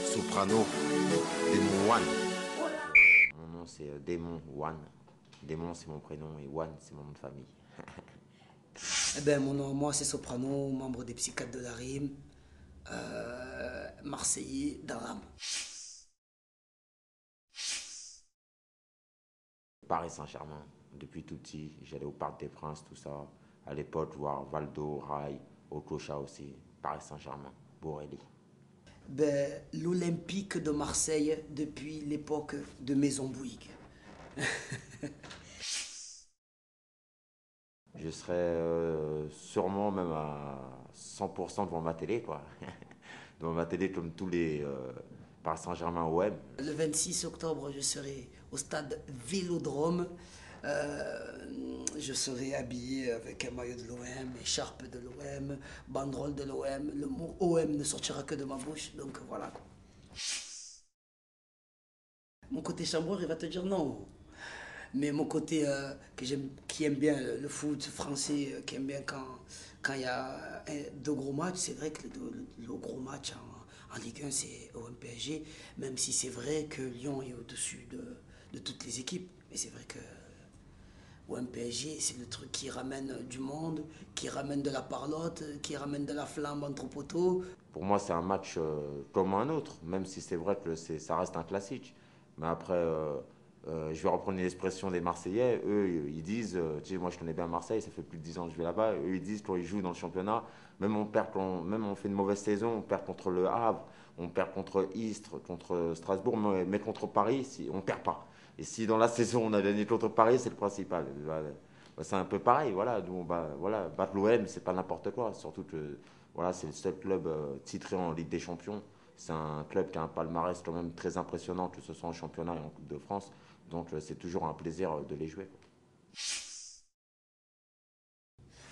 Soprano, Démon One. Mon nom c'est Démon One. Démon c'est mon prénom et One c'est mon nom de famille. Eh ben, mon nom, moi, c'est Soprano, membre des Psychiatres de la Rime, Marseillais dans l'âme. Paris Saint-Germain, depuis tout petit, j'allais au Parc des Princes, tout ça. À l'époque, voir Valdo, Rai, Okocha aussi. Paris Saint-Germain, Borelli. Ben, l'Olympique de Marseille depuis l'époque de Maison Bouygues. Je serais sûrement même à 100% devant ma télé, quoi. Devant ma télé comme tous les Paris Saint-Germain OM. Le 26 octobre, je serai au stade Vélodrome. Je serai habillé avec un maillot de l'OM, écharpe de l'OM, banderole de l'OM. Le mot OM ne sortira que de ma bouche, donc voilà quoi. Mon côté chambreur, il va te dire non. Mais mon côté qui aime bien le foot français, qui aime bien quand il y a deux gros matchs, c'est vrai que le gros match en Ligue 1, c'est OM-PSG, même si c'est vrai que Lyon est au-dessus de toutes les équipes. Mais c'est vrai que OM-PSG, c'est le truc qui ramène du monde, qui ramène de la parlotte, qui ramène de la flamme entre poteaux. Pour moi, c'est un match comme un autre, même si c'est vrai que ça reste un classique. Mais après, je vais reprendre l'expression des Marseillais. Eux, ils disent, tu sais, moi je connais bien Marseille, ça fait plus de 10 ans que je vais là-bas. Eux, ils disent quand ils jouent dans le championnat, même on fait une mauvaise saison, on perd contre le Havre, on perd contre Istres, contre Strasbourg, mais contre Paris, si, on ne perd pas. Et si dans la saison on a gagné contre Paris, c'est le principal. C'est un peu pareil, voilà. Nous, voilà, battre l'OM, c'est pas n'importe quoi. Surtout que voilà, c'est le seul club titré en Ligue des Champions. C'est un club qui a un palmarès quand même très impressionnant, que ce soit en championnat et en Coupe de France. Donc c'est toujours un plaisir de les jouer.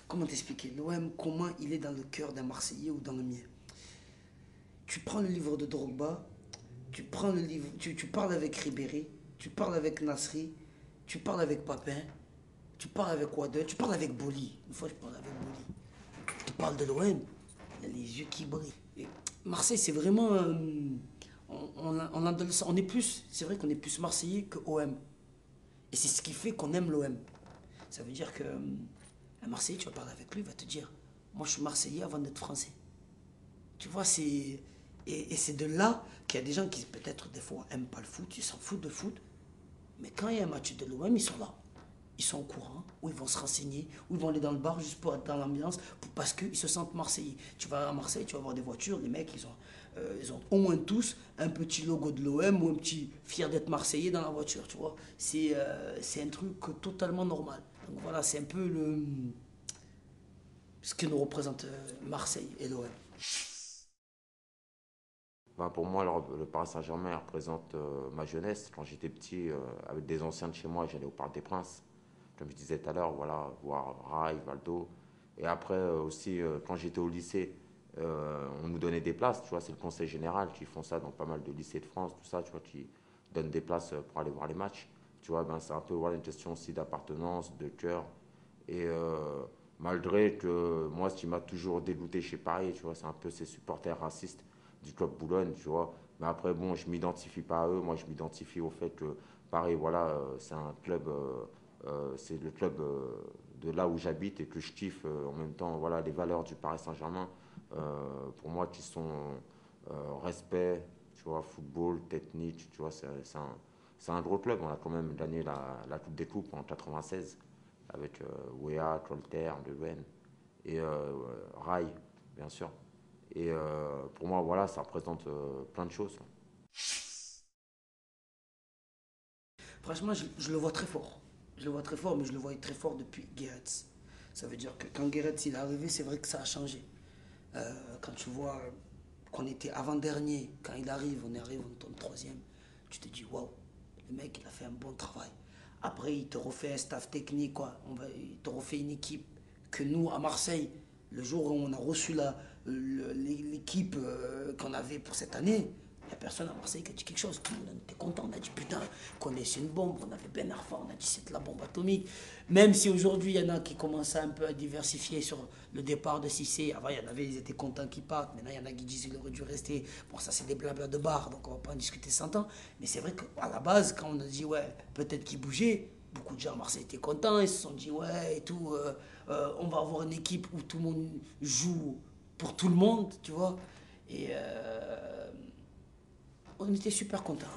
Comment t'expliquer l'OM, comment il est dans le cœur d'un Marseillais ou dans le mien? Tu prends le livre de Drogba, tu prends le livre, tu parles avec Ribéry, tu parles avec Nasri, tu parles avec Papin, tu parles avec Wade, tu parles avec Boli. Une fois, je parle avec Boli. Tu parles de l'OM, il a les yeux qui brillent. Et Marseille, c'est vraiment. On est plus. C'est vrai qu'on est plus Marseillais que OM. Et c'est ce qui fait qu'on aime l'OM. Ça veut dire que un Marseillais, tu vas parler avec lui, il va te dire moi, je suis Marseillais avant d'être Français. Tu vois, c'est. Et c'est de là qu'il y a des gens qui, peut-être, des fois, aiment pas le foot, ils s'en foutent de foot. Mais quand il y a un match de l'OM, ils sont là. Ils sont au courant, ou ils vont se renseigner, ou ils vont aller dans le bar juste pour être dans l'ambiance, parce qu'ils se sentent marseillais. Tu vas à Marseille, tu vas voir des voitures, les mecs, ils ont au moins tous un petit logo de l'OM ou un petit fier d'être marseillais dans la voiture, tu vois. C'est un truc totalement normal. Donc voilà, c'est un peu ce que nous représente Marseille et l'OM. Ben, pour moi, le Paris Saint-Germain représente ma jeunesse. Quand j'étais petit, avec des anciens de chez moi, j'allais au Parc des Princes. Comme je disais tout à l'heure, voilà, voir Rai, Valdo. Et après aussi, quand j'étais au lycée, on nous donnait des places. Tu vois, c'est le conseil général qui font ça dans pas mal de lycées de France, tout ça, tu vois, qui donnent des places pour aller voir les matchs. Tu vois, ben, c'est un peu voilà, une question aussi d'appartenance, de cœur. Et malgré que moi, ce qui m'a toujours dégoûté chez Paris, tu vois, c'est un peu ces supporters racistes du club Boulogne, tu vois. Mais après, bon, je m'identifie pas à eux. Moi, je m'identifie au fait que Paris, voilà, c'est un club, c'est le club de là où j'habite et que je kiffe en même temps, voilà, les valeurs du Paris Saint-Germain, pour moi, qui sont respect, tu vois, football, technique, tu vois, c'est un gros club. On a quand même gagné la Coupe des Coupes en 96 avec Wea, Colter, Le Wen et Rai, bien sûr. Et pour moi, voilà, ça représente plein de choses. Franchement, je le vois très fort. Je le vois très fort, mais je le voyais très fort depuis Guéretz. Ça veut dire que quand Guéretz il est arrivé, c'est vrai que ça a changé. Quand tu vois qu'on était avant-dernier, quand il arrive, on tombe troisième, tu te dis waouh, le mec il a fait un bon travail. Après, il te refait un staff technique, quoi. Il te refait une équipe que nous, à Marseille, le jour où on a reçu l'équipe qu'on avait pour cette année, il n'y a personne à Marseille qui a dit quelque chose. Tout le monde était content. On a dit putain, connaissait une bombe. On avait Ben Arfa. On a dit c'est de la bombe atomique. Même si aujourd'hui, il y en a qui commencent un peu à diversifier sur le départ de Cissé. Avant, il y en avait, ils étaient contents qu'il parte. Maintenant, il y en a qui disent qu'il aurait dû rester. Bon, ça, c'est des blabla de bar. Donc, on va pas en discuter 100 ans. Mais c'est vrai qu'à la base, quand on a dit ouais, peut-être qu'il bougeait, beaucoup de gens à Marseille étaient contents. Ils se sont dit ouais, et tout. On va avoir une équipe où tout le monde joue pour tout le monde, tu vois. Et on était super contents.